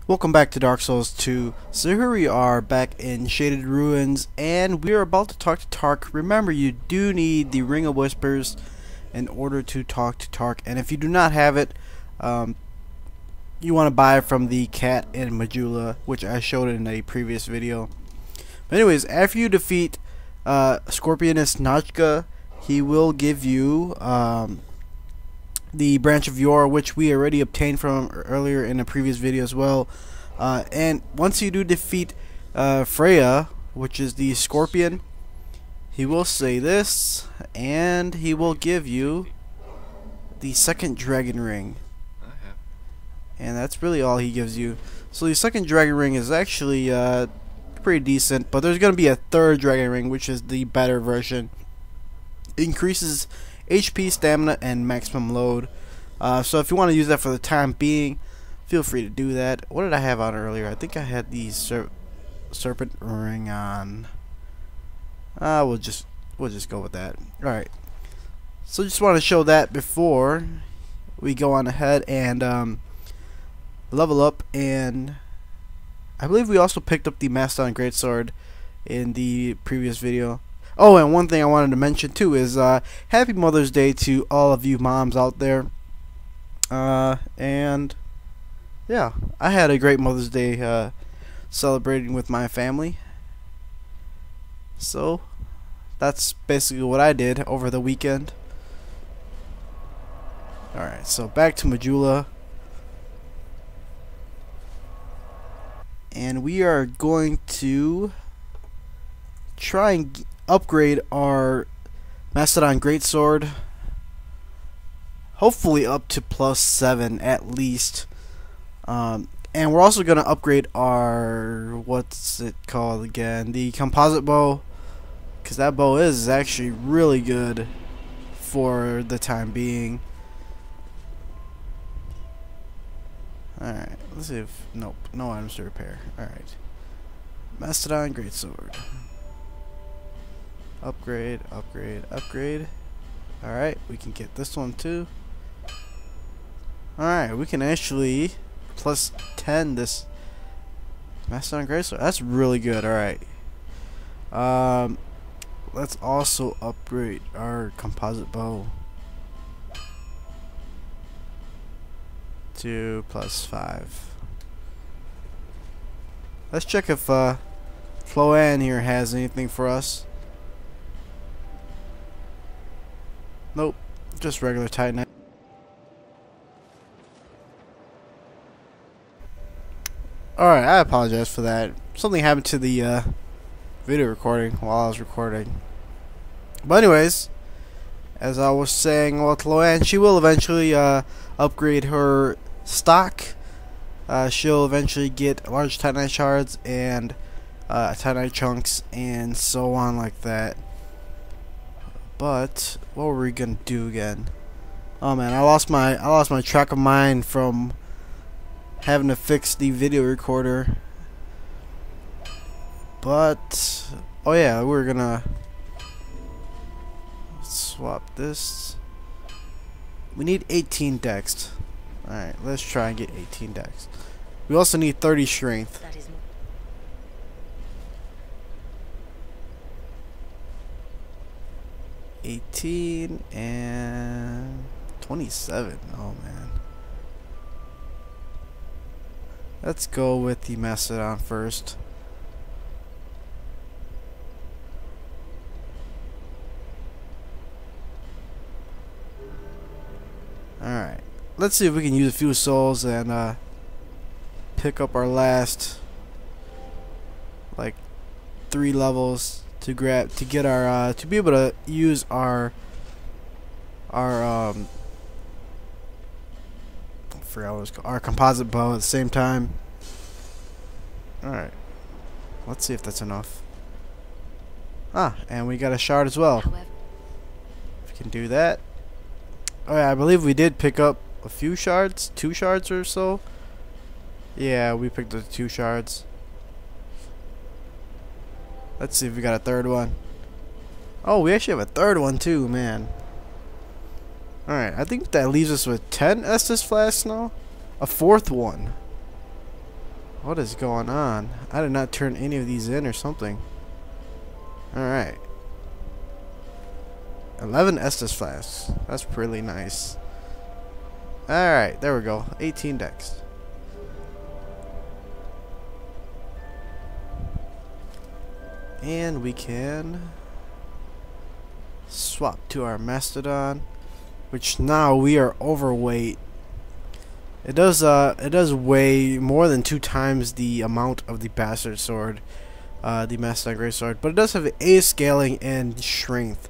Welcome back to Dark Souls 2. So here we are back in Shaded Ruins, and we are about to talk to Tark. Remember, you do need the Ring of Whispers in order to talk to Tark, and if you do not have it, you want to buy it from the cat in Majula, which I showed in a previous video. But anyways, after you defeat Scorpioness Najka, he will give you the Branch of Yore, which we already obtained from earlier in a previous video as well. And once you do defeat Freja, which is the Scorpion, he will say this, and he will give you the second Dragon Ring. And that's really all he gives you. So the second Dragon Ring is actually pretty decent, but there's going to be a third Dragon Ring, which is the better version. It increases HP, stamina, and maximum load. So if you want to use that for the time being, feel free to do that. What did I have on earlier? I think I had the serpent ring on. We'll just go with that. All right. So just want to show that before we go on ahead and level up. And I believe we also picked up the Mastodon Greatsword in the previous video. Oh, and one thing I wanted to mention too is Happy Mother's Day to all of you moms out there. And yeah, I had a great Mother's Day celebrating with my family. So that's basically what I did over the weekend. Alright, so back to Majula. And we are going to try and upgrade our Mastodon Greatsword, hopefully up to +7 at least. And we're also going to upgrade our, what's it called again, the composite bow, because that bow is actually really good for the time being. Alright, let's see if, nope, no items to repair. Alright, Mastodon Greatsword. Upgrade, upgrade, upgrade. Alright, we can get this one too. Alright, we can actually +10 this Mastodon Greatsword. That's really good. Alright. Let's also upgrade our composite bow to +5. Let's check if Floanne here has anything for us. Nope, just regular Titanite. Alright, I apologize for that. Something happened to the video recording while I was recording. But anyways, as I was saying, well, Floanne, she will eventually upgrade her stock. She'll eventually get large Titanite shards and Titanite chunks and so on like that. But what were we gonna do again? Oh man, I lost my track of mind from having to fix the video recorder. But oh yeah, we're gonna swap this. We need 18 dex. Alright, let's try and get 18 dex. We also need 30 strength. 18 and 27. Oh man. Let's go with the Mastodon first. Alright. Let's see if we can use a few souls and pick up our last like 3 levels to get our to be able to use our I forgot what it was called, our composite bow at the same time. Alright, let's see if that's enough. And we got a shard as well. If we can do that. Oh yeah, I believe we did pick up a few shards, 2 shards or so. Yeah, we picked up 2 shards. Let's see if we got a third one. Oh, we actually have a third one too, man. Alright, I think that leaves us with 10 Estus flasks now. A fourth one. What is going on? I did not turn any of these in or something. Alright. 11 Estus flasks. That's pretty nice. Alright, there we go. 18 decks. And we can swap to our Mastodon, which now we are overweight. It does weigh more than 2 times the amount of the Bastard Sword, the Mastodon Greatsword, but it does have A scaling and strength.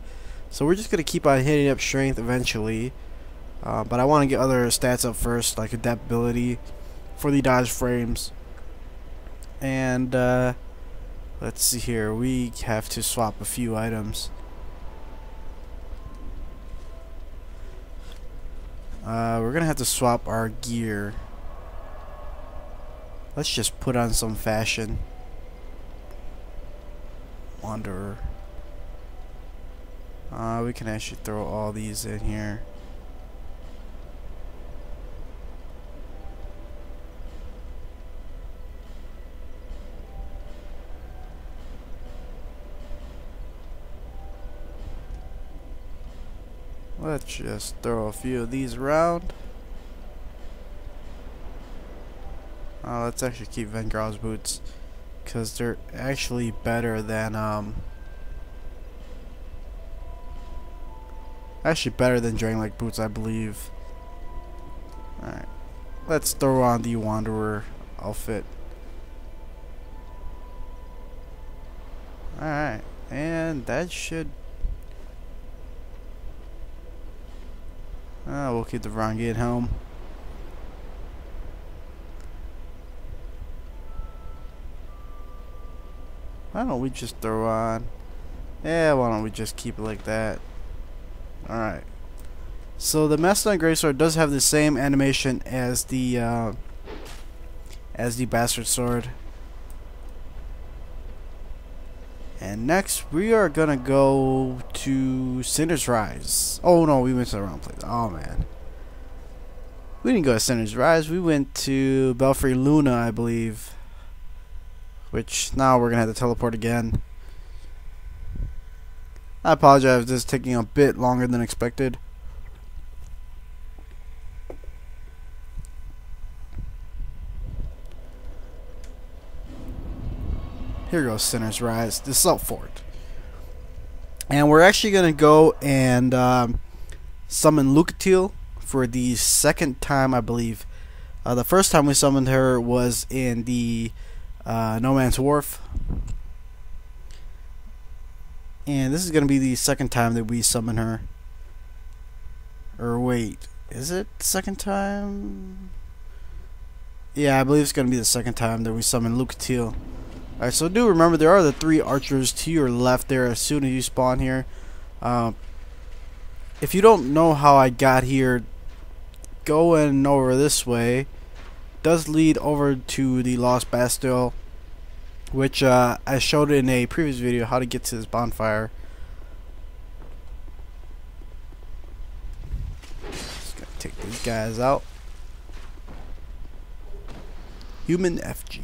So we're just gonna keep on hitting up strength eventually, but I want to get other stats up first, like adaptability for the dodge frames. And let's see here, we have to swap a few items. We're gonna have to swap our gear. Let's just put on some fashion. Wanderer. We can actually throw all these in here. Let's just throw a few of these around. Let's actually keep Vanguard's boots, because they're actually better than Dragon-like boots, I believe. Alright, let's throw on the Wanderer outfit. Alright, and that should... we'll keep the Vanguard helm. Why don't we just throw on... Yeah, why don't we just keep it like that? Alright. So the Mastodon Greatsword does have the same animation as the Bastard Sword. And next we are gonna go to Cinder's Rise. Oh no, we went to the wrong place. Oh man. We didn't go to Cinder's Rise, we went to Belfry Luna, I believe. Which now we're gonna have to teleport again. I apologize if this is taking a bit longer than expected. Here goes Sinner's Rise, the Salt Fort. And we're actually going to go and summon Lucatiel for the second time, I believe. The first time we summoned her was in the No Man's Wharf. And this is going to be the second time that we summon her. Or wait, is it the second time? Yeah, I believe it's going to be the second time that we summon Lucatiel. Alright, so do remember there are the 3 archers to your left there as soon as you spawn here. If you don't know how I got here, going over this way does lead over to the Lost Bastille, which I showed in a previous video how to get to this bonfire. Just gotta take these guys out. Human FG.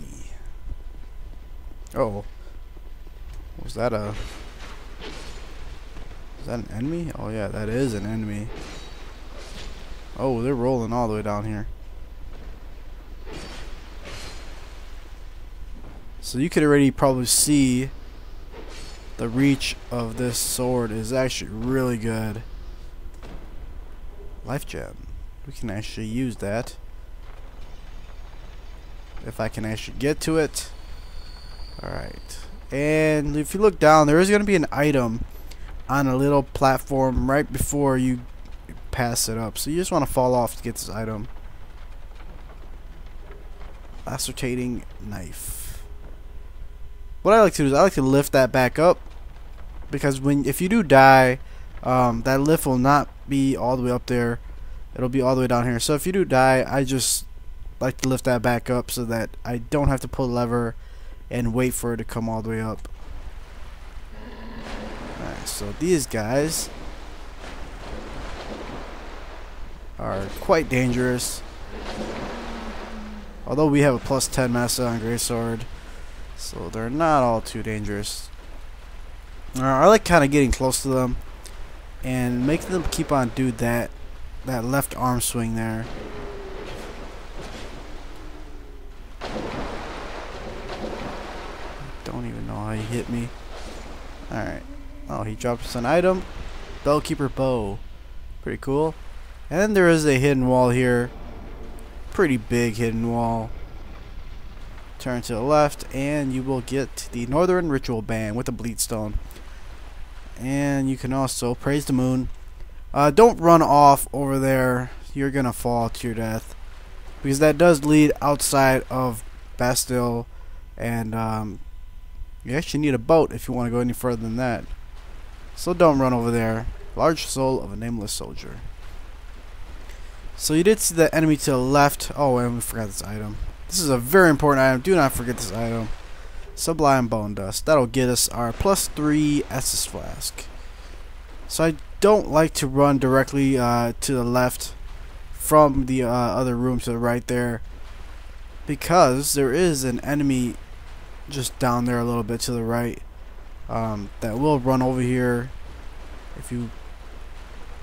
Oh, was that a... Is that an enemy? Oh yeah, that is an enemy. Oh, they're rolling all the way down here. So you could already probably see the reach of this sword is actually really good. Life gem. We can actually use that. If I can actually get to it. Alright, and if you look down, there is going to be an item on a little platform right before you pass it up. So you just want to fall off to get this item. Lacerating knife. What I like to do is I like to lift that back up, because if you do die, that lift will not be all the way up there. It'll be all the way down here. So if you do die, I just like to lift that back up so that I don't have to pull the lever and wait for it to come all the way up. Alright, so these guys are quite dangerous. Although we have a +10 Mastodon Greatsword, so they're not all too dangerous. I like kind of getting close to them and making them keep on do that left arm swing there. Don't even know how he hit me. Alright. Oh, he dropped us an item. Bellkeeper bow. Pretty cool. And then there is a hidden wall here. Pretty big hidden wall. Turn to the left and you will get the Northern Ritual Band with the Bleedstone. And you can also praise the moon. Don't run off over there. You're gonna fall to your death, because that does lead outside of Bastille, and you actually need a boat if you want to go any further than that. So don't run over there. Large soul of a nameless soldier. So you did see the enemy to the left. Oh, and we forgot this item. This is a very important item. Do not forget this item. Sublime Bone Dust. That'll get us our +3 Estus Flask. So I don't like to run directly to the left from the other room to the right there, because there is an enemy just down there a little bit to the right that will run over here.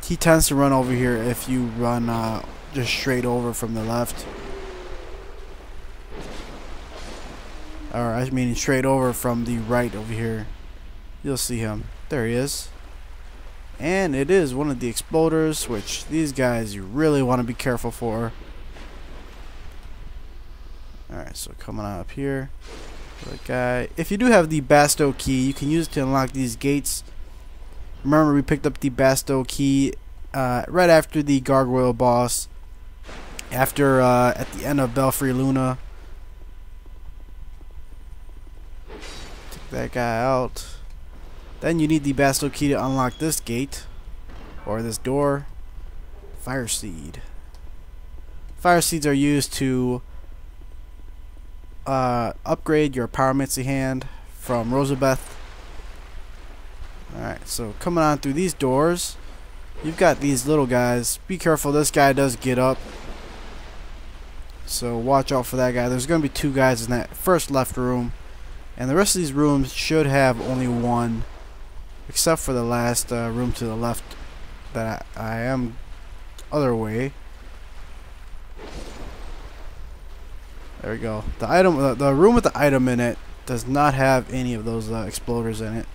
He tends to run over here if you run just straight over from the left. Or I mean straight over from the right over here. You'll see him. There he is. And it is one of the exploders, which these guys you really want to be careful for. Alright, so coming on up here. The guy. If you do have the Basto key, you can use it to unlock these gates. Remember, we picked up the Basto key right after the Gargoyle boss. At the end of Belfry Luna. Take that guy out. Then you need the Basto key to unlock this gate, or this door. Fire Seed. Fire Seeds are used to upgrade your Pyromancy hand from Rosabeth. Alright, so coming on through these doors, you've got these little guys. Be careful, this guy does get up, so watch out for that guy. There's going to be 2 guys in that first left room, and the rest of these rooms should have only 1, except for the last room to the left that I am other way. There we go. The room with the item in it does not have any of those exploders in it.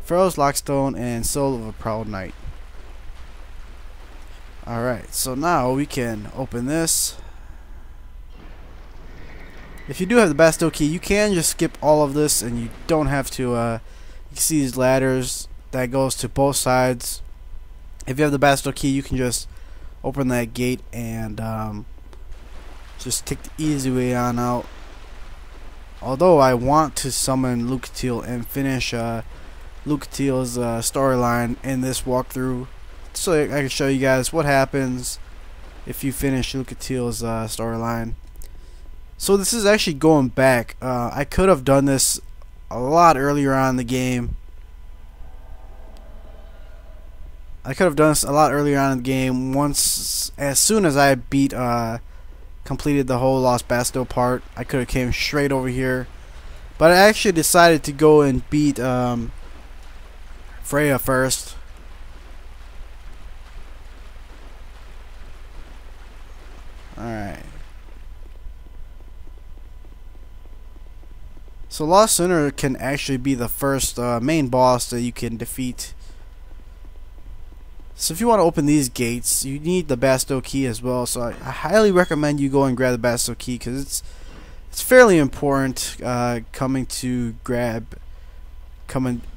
Pharaoh's Lockstone and Soul of a Proud Knight. Alright, so now we can open this. If you do have the Basto key, you can just skip all of this and you don't have to you can see these ladders that goes to both sides. If you have the Basto key, you can just open that gate and just take the easy way on out. Although I want to summon Lucatiel and finish Lucatiel's storyline in this walkthrough, so I can show you guys what happens if you finish Lucatiel's storyline. So this is actually going back. I could have done this a lot earlier on in the game. Once, as soon as I completed the whole Lost Basto part, I could have came straight over here. But I actually decided to go and beat Freja first. Alright. So Lost Sinner can actually be the first main boss that you can defeat. So if you want to open these gates, you need the Basto key as well. So I highly recommend you go and grab the Basto key, because it's fairly important coming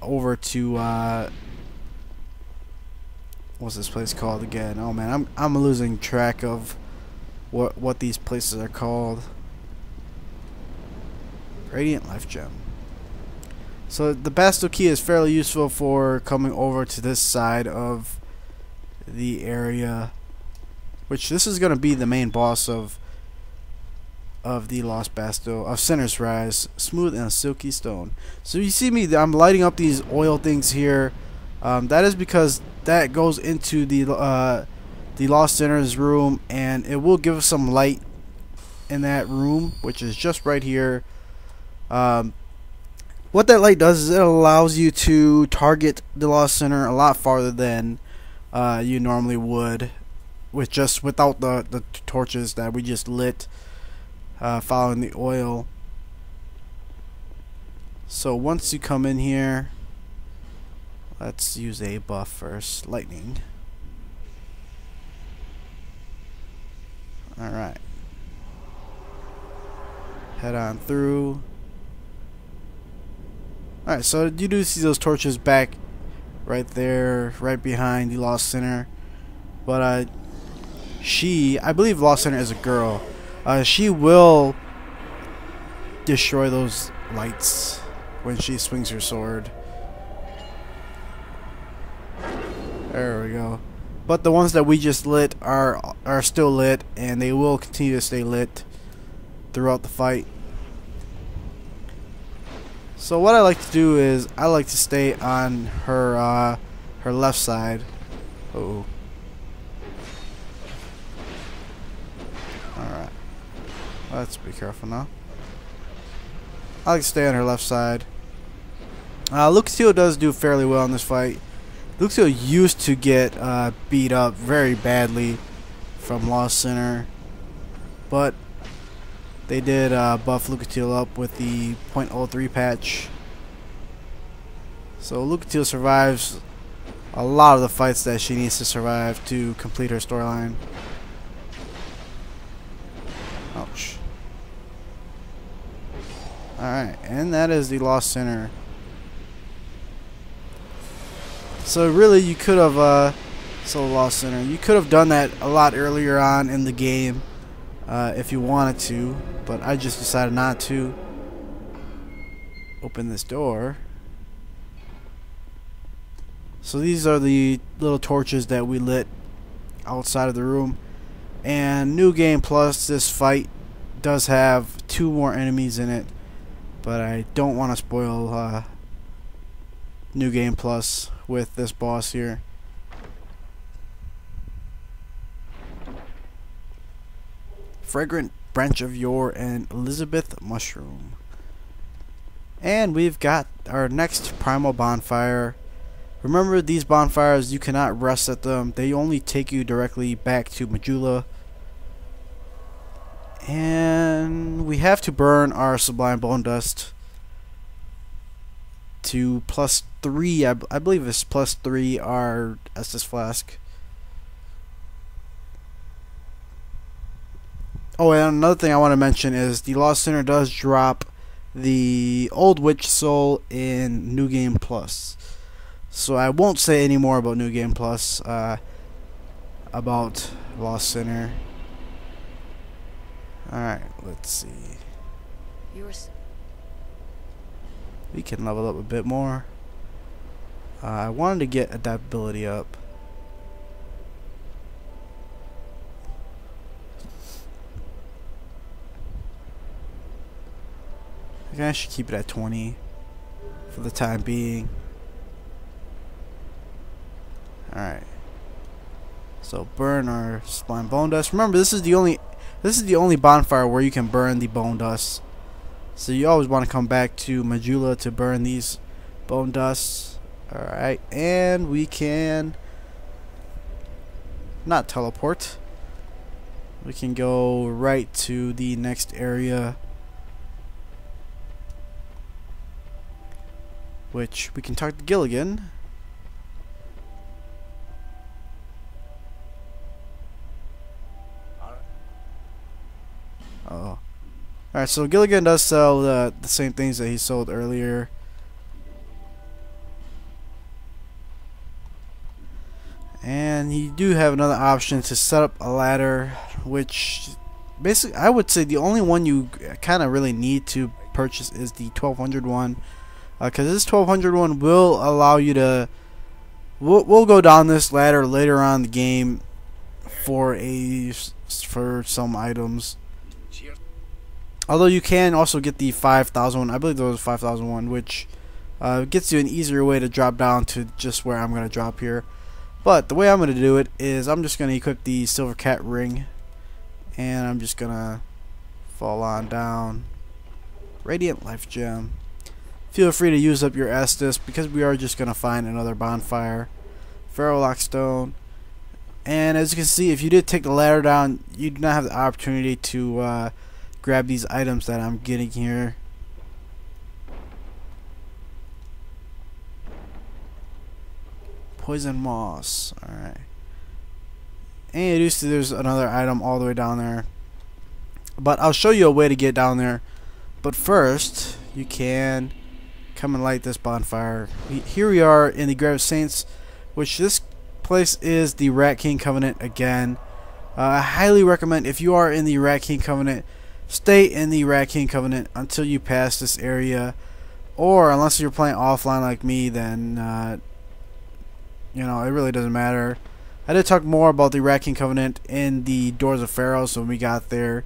over to what's this place called again? Oh man, I'm losing track of what these places are called. Radiant Life Gem. So the Basto key is fairly useful for coming over to this side of the area, which this is going to be the main boss of the Lost Basto of Sinner's Rise. Smooth and silky stone. So you see me, I'm lighting up these oil things here. That is because that goes into the Lost Sinner's room, and it will give us some light in that room, which is just right here. What that light does is it allows you to target the Lost Center a lot farther than you normally would without the torches that we just lit following the oil. So once you come in here, let's use a buff first. Lightning. Alright. Head on through. Alright, so you do see those torches back right there, right behind the Lost Center. But I believe Lost Center is a girl. She will destroy those lights when she swings her sword. There we go. But the ones that we just lit are still lit, and they will continue to stay lit throughout the fight. So what I like to do is I like to stay on her left side. Uh-oh. Alright. Let's be careful now. I like to stay on her left side. Lucatiel does do fairly well in this fight. Lucatiel used to get beat up very badly from Lost Center, but they did buff Lucatiel up with the .03 patch. So Lucatiel survives a lot of the fights that she needs to survive to complete her storyline. Ouch. Alright, and that is the Lost Center. So really you could have Lost Center. You could have done that a lot earlier on in the game if you wanted to, but I just decided not to. Open this door. So these are the little torches that we lit outside of the room. And New Game Plus, this fight does have 2 more enemies in it, but I don't want to spoil New Game Plus with this boss here. Fragrant Branch of Yore and Elizabeth Mushroom. And we've got our next primal bonfire. Remember, these bonfires, you cannot rest at them. They only take you directly back to Majula. And we have to burn our Sublime Bone Dust to +3. I believe it's +3 our Estus Flask. Oh, and another thing I want to mention is the Lost Center does drop the Old Witch Soul in New Game Plus. So I won't say any more about New Game Plus, about Lost Center. Alright, let's see. We can level up a bit more. I wanted to get adaptability up. I think I should keep it at 20 for the time being. Alright. So burn our Sublime Bone Dust. Remember, this is the only bonfire where you can burn the bone dust. So you always want to come back to Majula to burn these bone dusts. Alright, and we can not teleport. We can go right to the next area, which we can talk to Gilligan. Oh. Alright, so Gilligan does sell the same things that he sold earlier. And you do have another option to set up a ladder, which basically I would say the only one you kind of really need to purchase is the 1200 one. Because this 1200 one will allow you to... We'll go down this ladder later on in the game for some items. Although you can also get the 5000 one. I believe there was a 5000 one, which gets you an easier way to drop down to just where I'm going to drop here. But the way I'm going to do it is I'm just going to equip the Silver Cat ring, and I'm just going to Fall on down. Radiant Life Gem. Feel free to use up your Estus because we are just going to find another bonfire. Ferrolock Stone. And as you can see, if you did take the ladder down, you do not have the opportunity to grab these items that I'm getting here. Poison Moss. Alright. And you see there's another item all the way down there. But I'll show you a way to get down there. But first, you can come and light this bonfire. Here we are in the Grave of Saints, which this place is the Rat King Covenant again. I highly recommend, if you are in the Rat King Covenant, stay in the Rat King Covenant until you pass this area. Or unless you're playing offline like me, then you know, it really doesn't matter. I did talk more about the Rat King Covenant in the Doors of Pharaoh, so when we got there.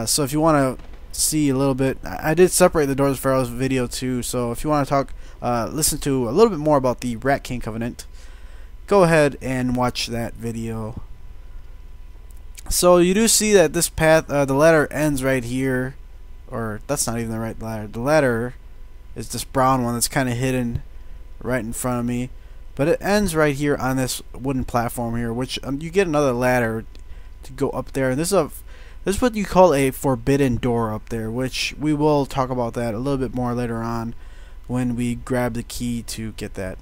So if you want to see a little bit, I did separate the Doors of Pharaoh's video too, so if you want to talk, listen to a little bit more about the Rat King Covenant, go ahead and watch that video. So you do see that this path, the ladder ends right here, or that's not even the right ladder. The ladder is this brown one that's kind of hidden right in front of me, but it ends right here on this wooden platform here, which you get another ladder to go up there. This is what you call a forbidden door up there, which we will talk about that a little bit more later on when we grab the key to get that.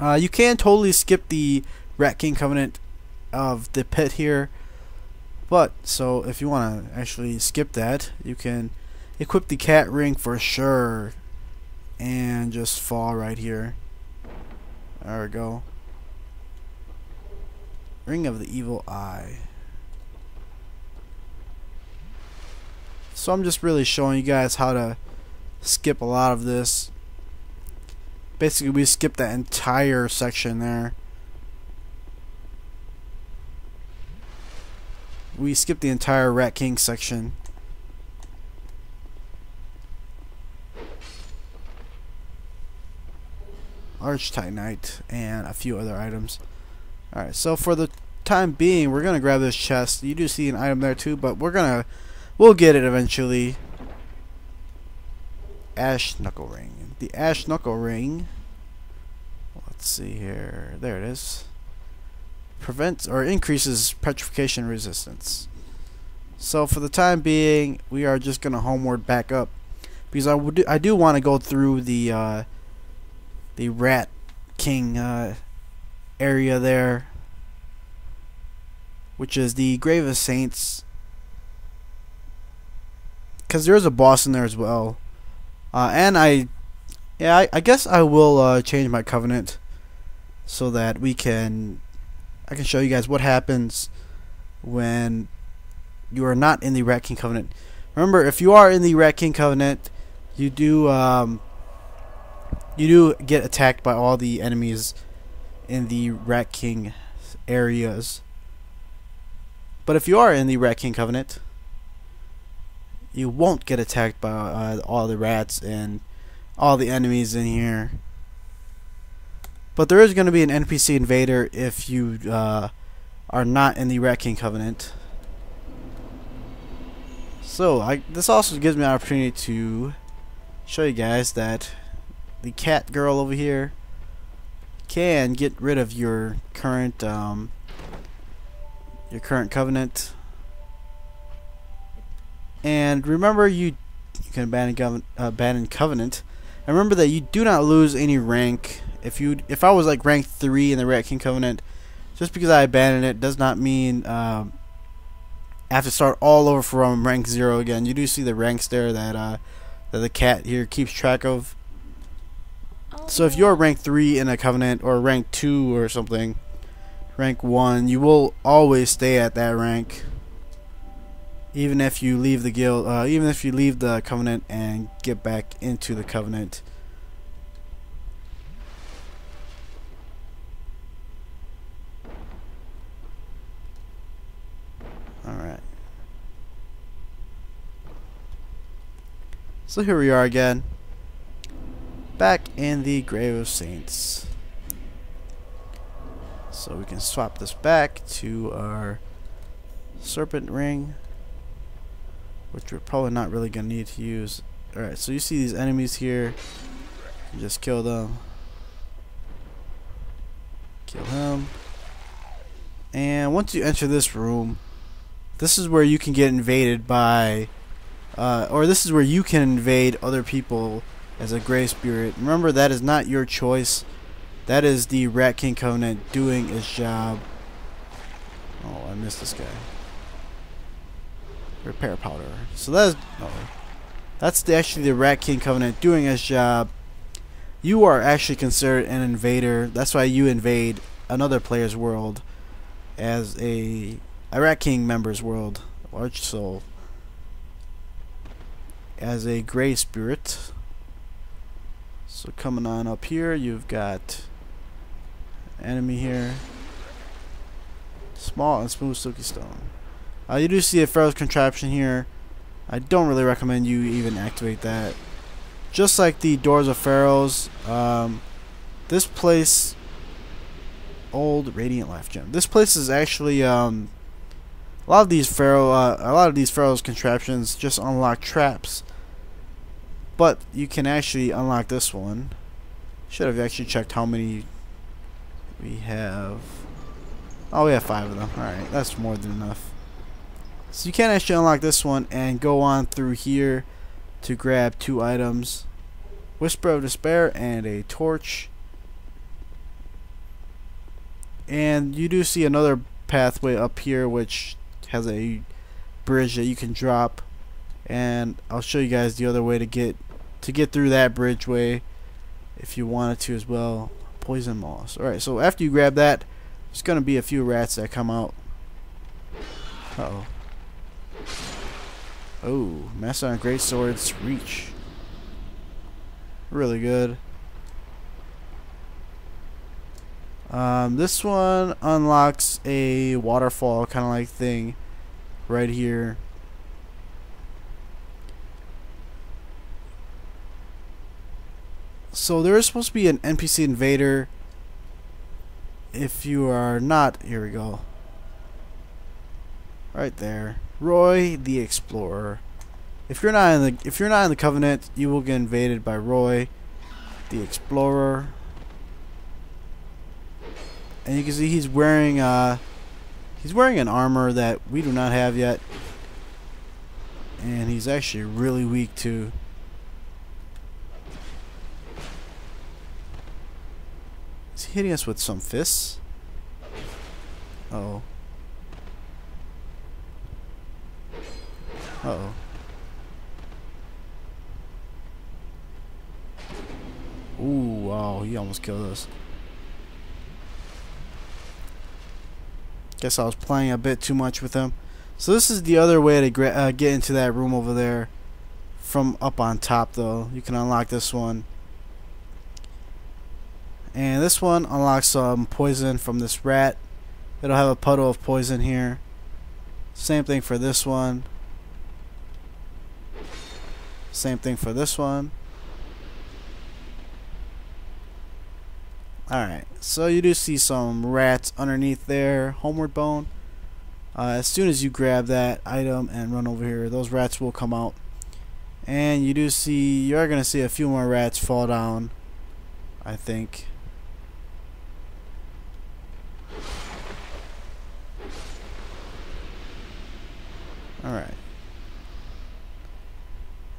You can totally skip the Rat King Covenant of the pit here, but so if you want to actually skip that, you can equip the cat ring for sure and just fall right here. There we go. Ring of the Evil Eye. So I'm just really showing you guys how to skip a lot of this. Basically, we skipped that entire section there. We skipped the entire Rat King section. Archtitanite and a few other items. Alright, so for the time being, we're gonna grab this chest. You do see an item there too, but we'll get it eventually. Ash Knuckle Ring. The Ash Knuckle Ring, let's see here, there it is, prevents or increases petrification resistance. So for the time being, we are just gonna homeward back up because I do want to go through the Rat King area there, which is the Grave of Saints, because there's a boss in there as well. And I guess I will change my covenant so that I can show you guys what happens when you are not in the Rat King Covenant. Remember, if you are in the Rat King Covenant, you do get attacked by all the enemies in the Rat King areas. But if you are in the Rat King Covenant, you won't get attacked by all the rats and all the enemies in here. But there is going to be an NPC invader if you are not in the Rat King Covenant. So this also gives me an opportunity to show you guys that the cat girl over here can get rid of your current covenant. And remember, you can abandon covenant. And remember that you do not lose any rank. If I was like rank 3 in the Rat King Covenant, just because I abandoned it does not mean I have to start all over from rank 0 again. You do see the ranks there that the cat here keeps track of. So if you're rank 3 in a covenant, or rank 2 or something, rank 1, you will always stay at that rank, even if you leave the guild, even if you leave the covenant and get back into the covenant. Alright. So here we are again, back in the Grave of Saints. So we can swap this back to our serpent ring. which we're probably not really gonna need to use. Alright, so you see these enemies here. You just kill them. Kill him. And once you enter this room, this is where you can get invaded by or this is where you can invade other people as a gray spirit. Remember, that is not your choice. That is the Rat King Covenant doing its job. Oh, I missed this guy. Repair powder. So that's actually the Rat King Covenant doing its job. You are actually considered an invader. That's why you invade another player's world as a Rat King member's world, large soul, as a gray spirit. So coming on up here, you've got enemy here. Small and smooth silky stone. You do see a Pharaoh's contraption here. I don't really recommend you even activate that. Just like the doors of Pharaohs, this place, old radiant life gem. This place is actually a lot of these Pharaoh's contraptions just unlock traps, but you can actually unlock this one. Should have actually checked how many we have. Oh, we have 5 of them. Alright, that's more than enough. So you can actually unlock this one and go on through here to grab 2 items. Whisper of Despair and a torch. And you do see another pathway up here which has a bridge that you can drop. And I'll show you guys the other way to get through that bridgeway if you wanted to as well. Poison moss. Alright, so after you grab that, there's going to be a few rats that come out. Uh-oh. Oh, Master on Great Swords Reach. Really good. This one unlocks a waterfall kind of like thing right here. So there is supposed to be an NPC invader. If you are not, here we go. Right there, Rhoy the Explorer. If you're not in the Covenant, you will get invaded by Rhoy the Explorer. And you can see he's wearing an armor that we do not have yet, and he's actually really weak too. Is he hitting us with some fists? Uh-oh. Uh-oh. Ooh, wow, he almost killed us. Guess I was playing a bit too much with him. So this is the other way to get into that room over there from up on top, though. You can unlock this one. And this one unlocks some poison from this rat. It'll have a puddle of poison here. Same thing for this one. Same thing for this one. Alright, so you do see some rats underneath there. Homeward Bone. As soon as you grab that item and run over here, those rats will come out. And you are going to see a few more rats fall down, I think. Alright.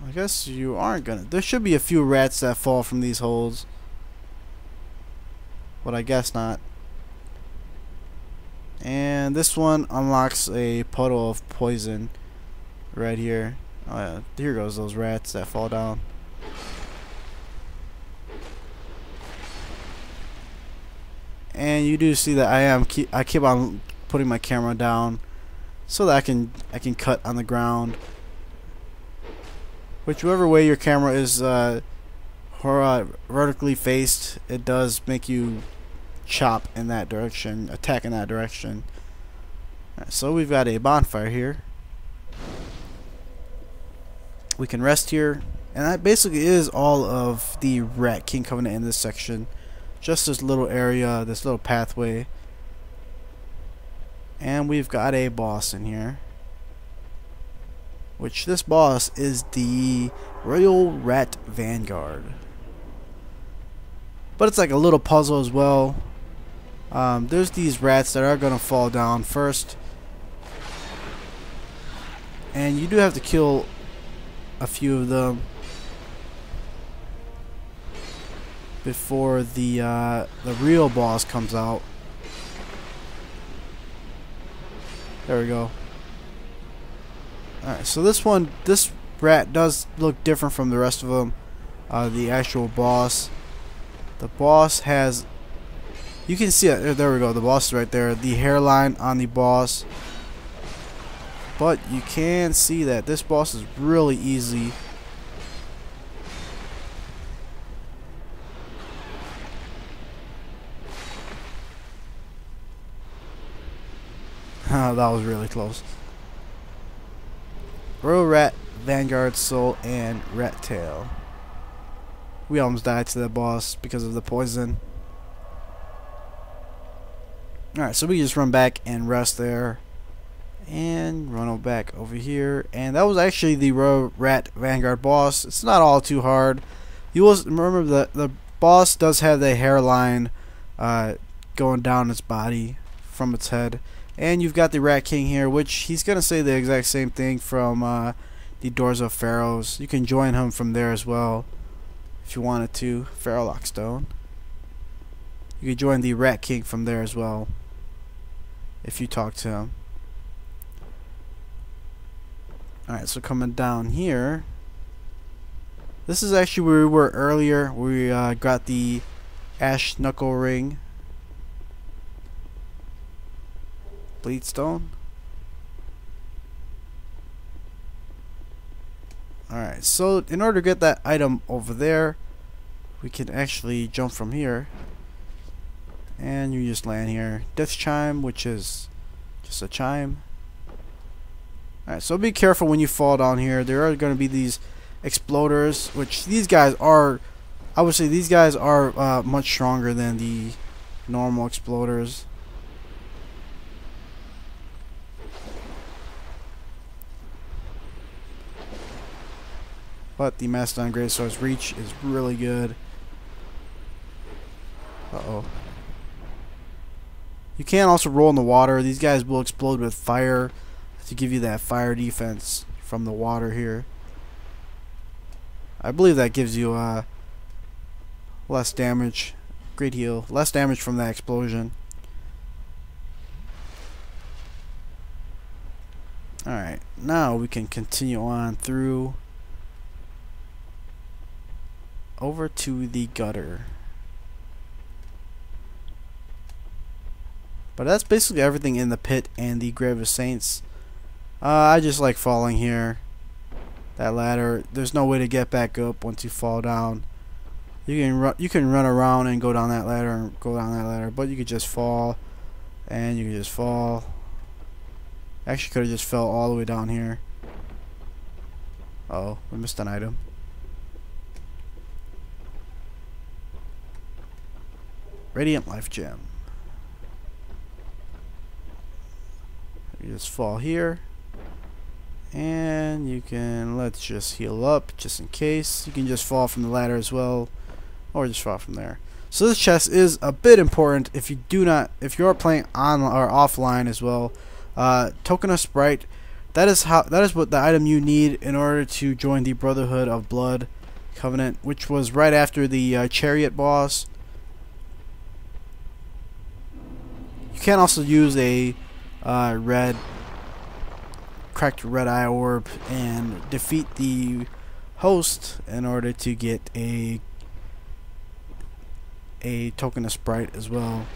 I guess you aren't gonna. There should be a few rats that fall from these holes, but I guess not. And this one unlocks a puddle of poison right here. Oh yeah, here goes those rats that fall down. And you do see that I keep on putting my camera down so that I can cut on the ground. Whichever way your camera is vertically faced, it does make you chop in that direction, attack in that direction. Right, so we've got a bonfire here. We can rest here, and that basically is all of the Rat King Covenant in this section. Just this little area, this little pathway. And we've got a boss in here. which this boss is the Royal Rat Vanguard. But it's like a little puzzle as well. There's these rats that are gonna fall down first, and you do have to kill a few of them before the real boss comes out. There we go. Alright, so this rat does look different from the rest of them. The actual boss. The boss has, you can see it, there we go, the boss is right there. The hairline on the boss. But you can see that this boss is really easy. That was really close. Royal Rat, Vanguard, Soul, and Rat Tail. We almost died to that boss because of the poison. Alright, so we just run back and rest there. And run back over here. And that was actually the Royal Rat Vanguard boss. It's not all too hard. You will remember the boss does have the hairline going down its body from its head. And you've got the Rat King here, which he's going to say the exact same thing from the Doors of Pharaohs. You can join him from there as well if you wanted to. Pharaoh Lockstone. You can join the Rat King from there as well if you talk to him. Alright, so coming down here, this is actually where we were earlier. We got the Ash Knuckle Ring. Bleedstone. Alright, so in order to get that item over there, we can actually jump from here. And you just land here. Death Chime, which is just a chime. Alright, so be careful when you fall down here. There are going to be these exploders, which these guys are, I would say these guys are much stronger than the normal exploders. But the Mastodon Greatsword's reach is really good. Uh-oh. You can also roll in the water. These guys will explode with fire to give you that fire defense from the water here. I believe that gives you less damage. Great heal. Less damage from that explosion. Alright, now we can continue on through over to the gutter. But that's basically everything in the pit and the Grave of Saints. I just like falling here. That ladder, there's no way to get back up once you fall down. You can run around and go down that ladder and go down that ladder, but you could just fall, and you could just fall. Actually, could have just fell all the way down here. Oh, we missed an item. Radiant Life Gem. You just fall here, and you can, let's just heal up just in case. You can just fall from the ladder as well, or just fall from there. So this chest is a bit important if you are playing on or offline as well. Token of Sprite. That is what the item you need in order to join the Brotherhood of Blood Covenant, which was right after the Chariot boss. You can also use a cracked red eye orb and defeat the host in order to get a token of Sprite as well.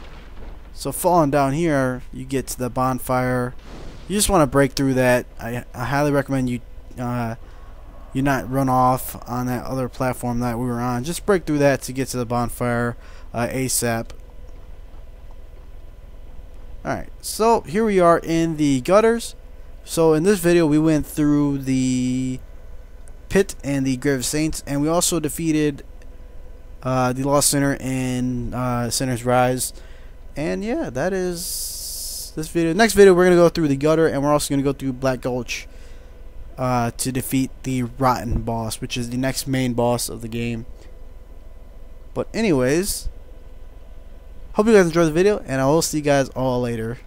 So falling down here, you get to the bonfire. You just want to break through that. I highly recommend you not run off on that other platform that we were on. Just break through that to get to the bonfire ASAP. Alright, so here we are in the gutters. So in this video we went through the pit and the Grave of Saints, and we also defeated the Lost Sinner in Sinner's Rise. And yeah, that is this video. Next video we're going to go through the gutter, and we're also going to go through Black Gulch. to defeat the Rotten boss, which is the next main boss of the game. But anyways, hope you guys enjoyed the video, and I will see you guys all later.